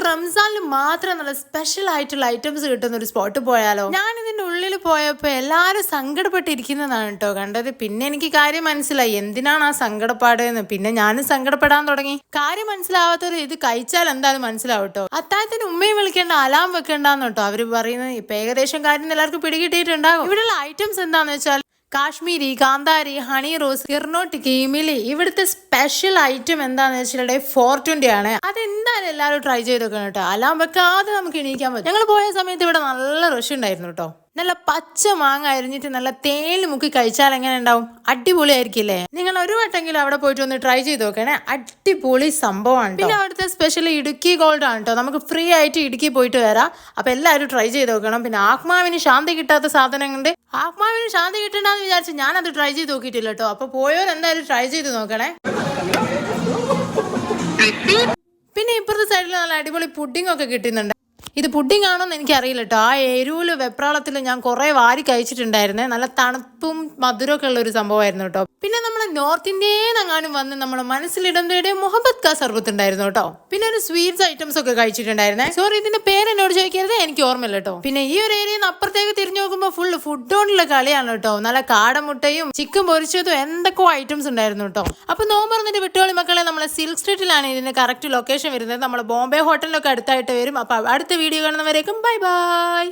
റംസാനിൽ മാത്രം നല്ല സ്പെഷ്യൽ ആയിട്ടുള്ള ഐറ്റംസ് കിട്ടുന്ന ഒരു സ്പോട്ട് പോയാലോ? ഞാൻ ഇതിന്റെ ഉള്ളിൽ പോയപ്പോ എല്ലാരും സങ്കടപ്പെട്ടിരിക്കുന്നതാണ് കേട്ടോ കണ്ടത്. പിന്നെ എനിക്ക് കാര്യം മനസ്സിലായി എന്തിനാണ് ആ സങ്കടപ്പാട് എന്ന്. പിന്നെ ഞാനും സങ്കടപ്പെടാൻ തുടങ്ങി. കാര്യം മനസ്സിലാവാത്തവർ ഇത് കഴിച്ചാൽ എന്തായാലും മനസ്സിലാവും കേട്ടോ. അത്താഴത്തിന് ഉമ്മയും വിളിക്കേണ്ട, അലാം വെക്കേണ്ടെന്ന് കേട്ടോ അവര് പറയുന്നത്. ഇപ്പൊ ഏകദേശം കാര്യം എല്ലാവർക്കും പിടികിട്ടിയിട്ടുണ്ടാകും. ഇവിടെയുള്ള ഐറ്റംസ് എന്താന്ന് വെച്ചാൽ കാശ്മീരി, കാന്താരി, ഹണി റോസ്, കിർണോട്ടിക്ക്, ഇമിലി. ഇവിടുത്തെ സ്പെഷ്യൽ ഐറ്റം എന്താന്ന് വെച്ചിട്ടുണ്ടെങ്കിൽ 420 ആണ്. അതെന്തായാലും എല്ലാവരും ട്രൈ ചെയ്ത് നോക്കണം കേട്ടോ. അലാം വെക്കാതെ നമുക്ക് എണീക്കാൻ പറ്റും. ഞങ്ങൾ പോയ സമയത്ത് ഇവിടെ നല്ല റഷ് ഉണ്ടായിരുന്നു കേട്ടോ. നല്ല പച്ച മാങ്ങ അരിഞ്ഞിട്ട് നല്ല തേയിൽ മുക്കി കഴിച്ചാൽ എങ്ങനെ ഉണ്ടാവും? അടിപൊളി ആയിരിക്കില്ലേ? നിങ്ങൾ ഒരു വട്ടെങ്കിലും അവിടെ പോയിട്ട് ഒന്ന് ട്രൈ ചെയ്ത് നോക്കണേ. അടിപൊളി സംഭവമാണ്. പിന്നെ അവിടുത്തെ സ്പെഷ്യൽ ഇടുക്കി ഗോൾഡ് ആണ് കേട്ടോ. നമുക്ക് ഫ്രീ ആയിട്ട് ഇടുക്കി പോയിട്ട് വരാം. അപ്പൊ എല്ലാവരും ട്രൈ ചെയ്ത് നോക്കണം. പിന്നെ ആത്മാവിന് ശാന്തി കിട്ടാത്ത സാധനങ്ങളുണ്ട്. ആത്മാവിന് ശാന്തി കിട്ടണ്ടെന്ന് വിചാരിച്ച് ഞാനത് ട്രൈ ചെയ്ത് നോക്കിയിട്ടില്ല കേട്ടോ. അപ്പൊ പോയവർ എന്തായാലും ട്രൈ ചെയ്ത് നോക്കണേ. പിന്നെ ഇപ്പുറത്തെ സൈഡിൽ നല്ല അടിപൊളി പുഡിംഗ് ഒക്കെ കിട്ടുന്നുണ്ട്. ഇത് പുഡിംഗ് ആണോന്ന് എനിക്കറിയില്ല കേട്ടോ. ആ എരൂല് വെപ്രാളത്തിൽ ഞാൻ കുറെ വാരി കഴിച്ചിട്ടുണ്ടായിരുന്നേ. നല്ല തണുപ്പും മധുരമൊക്കെ ഉള്ള ഒരു സംഭവമായിരുന്നു കേട്ടോ. പിന്നെ നമ്മൾ നോർത്ത് ഇന്ത്യയിൽ നിന്നെങ്ങാനും വന്ന് നമ്മുടെ മനസ്സിലിടം തേടിയ മുഹബത്ത് കാ സർബത്ത് ഉണ്ടായിരുന്നു കേട്ടോ. പിന്നെ ഒരു സ്വീറ്റ്സ് ഐറ്റംസ് ഒക്കെ കഴിച്ചിട്ടുണ്ടായിരുന്നേ. സോറി, ഇതിന്റെ പേര് എന്നോട് ചോദിക്കരുത്, എനിക്ക് ഓർമ്മയില്ല കേട്ടോ. പിന്നെ ഈ ഒരു ഏരിയയിൽ നിന്ന് അപ്പുറത്തേക്ക് തിരിഞ്ഞു നോക്കുമ്പോൾ ഫുള്ള് ഫുഡ് കൊണ്ടുള്ള കളിയാണ് കേട്ടോ. നല്ല കാടമുട്ടയും ചിക്കൻ പൊരിച്ചതും എന്തൊക്കെ ഐറ്റംസ് ഉണ്ടായിരുന്നു കേട്ടോ. അപ്പൊ നോമ്പ് പറഞ്ഞിട്ട് വിട്ടുകളി മക്കളെ, നമ്മളെ സിൽക്ക് സ്ട്രീറ്റിലാണ് ഇതിന്റെ കറക്റ്റ് ലൊക്കേഷൻ വരുന്നത്. നമ്മൾ ബോംബെ ഹോട്ടലിലൊക്കെ അടുത്തായിട്ട് വരും. അപ്പൊ അടുത്ത വീഡിയോ കാണുന്നവരേക്കും ബൈ ബൈ.